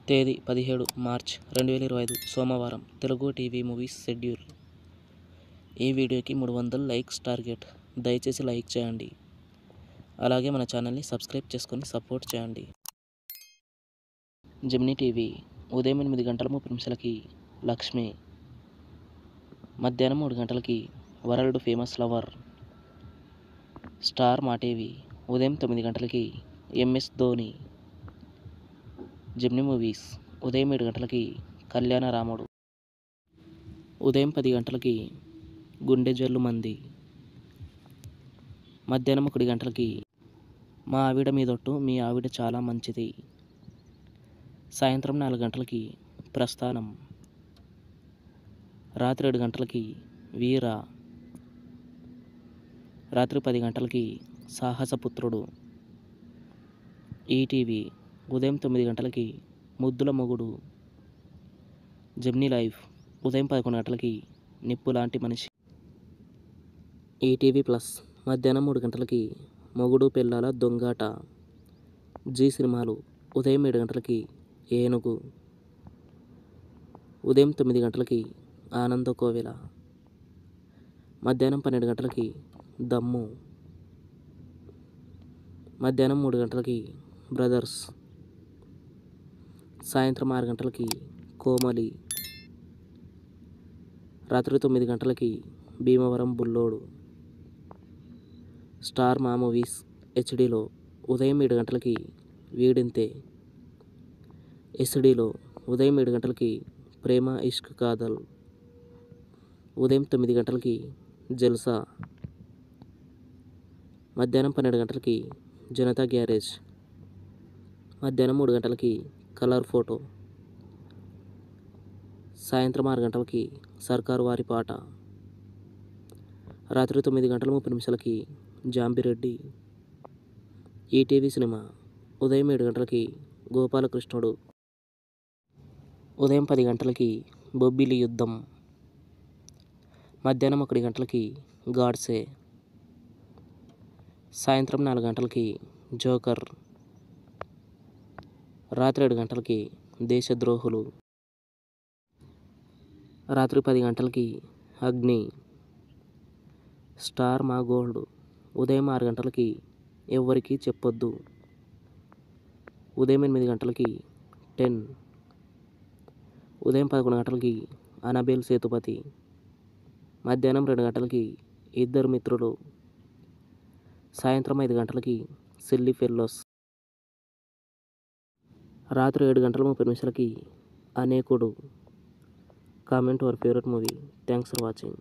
తేదీ 17 మార్చ్ 2025 సోమవారం. Telugu TV movies schedule. ఈ వీడియోకి 300 లైక్స్ టార్గెట్. దయచేసి లైక్ చేయండి. అలాగే మన ఛానల్ని సబ్స్క్రైబ్ చేసుకొని సపోర్ట్ చేయండి. జెమినీ టీవీ ఉదయం 8 గంటల 30 నిమిషాలకి లక్ష్మి, మధ్యాహ్నం 3 గంటలకి వరల్డ్ ఫేమస్ లవర్. స్టార్ మా టీవీ ఉదయం 9 గంటలకి ఎంఎస్ ధోని. జెమినీ మూవీస్ ఉదయం 7 గంటలకి కళ్యాణ రాముడు. ఉదయం 10 గంటలకి గుండె జల్లు మంది. మధ్యాహ్నం 1 గంటలకి మా ఆవిడ మీదొట్టు, మీ ఆవిడ చాలా మంచిది. సాయంత్రం 4 గంటలకి ప్రస్థానం. రాత్రి 7 గంటలకి వీర. రాత్రి 10 గంటలకి సాహసపుత్రుడు. ఈటీవీ ఉదయం 9 గంటలకి ముద్దుల మొగుడు. జెమినీ లైఫ్ ఉదయం 11 గంటలకి నిప్పు లాంటి మనిషి. ఈటీవీ ప్లస్ మధ్యాహ్నం 3 గంటలకి మొగుడు పెళ్ళాల దొంగాట. జీ సినిమాలు ఉదయం 7 గంటలకి ఏనుగు. ఉదయం 9 గంటలకి ఆనంద కోవెల. మధ్యాహ్నం 12 గంటలకి దమ్ము. మధ్యాహ్నం 3 గంటలకి బ్రదర్స్. సాయంత్రం 6 గంటలకి కోమలి. రాత్రి 9 గంటలకి భీమవరం బుల్లోడు. స్టార్ మా మూవీస్ హెచ్డీలో ఉదయం 7 గంటలకి వీడింతే. ఎస్డీలో ఉదయం 7 గంటలకి ప్రేమ ఇష్క్ కాదల్. ఉదయం 9 గంటలకి జల్సా. మధ్యాహ్నం 12 గంటలకి జనతా గ్యారేజ్. మధ్యాహ్నం 3 గంటలకి కలర్ ఫోటో. సాయంత్రం 6 గంటలకి సర్కారు వారి పాట. రాత్రి 9 గంటల 30 నిమిషాలకి జాంబిరెడ్డి. ఈటీవీ సినిమా ఉదయం 7 గంటలకి గోపాలకృష్ణుడు. ఉదయం 10 గంటలకి బొబ్బిలి యుద్ధం. మధ్యాహ్నం 1 గంటలకి గాడ్సే. సాయంత్రం 4 గంటలకి జోకర్. రాత్రి 7 గంటలకి దేశద్రోహులు. రాత్రి 10 గంటలకి అగ్ని. స్టార్ మా గోల్డ్ ఉదయం 6 గంటలకి ఎవ్వరికీ చెప్పొద్దు. ఉదయం 8 గంటలకి 10. ఉదయం 11 గంటలకి అనబేల్ సేతుపతి. మధ్యాహ్నం 2 గంటలకి ఇద్దరు మిత్రులు. సాయంత్రం 5 గంటలకి సిల్లీ ఫెల్లోస్. రాత్రి 7 గంటల 30 నిమిషాలకి Anekudu. Comment your favourite movie. Thanks for watching.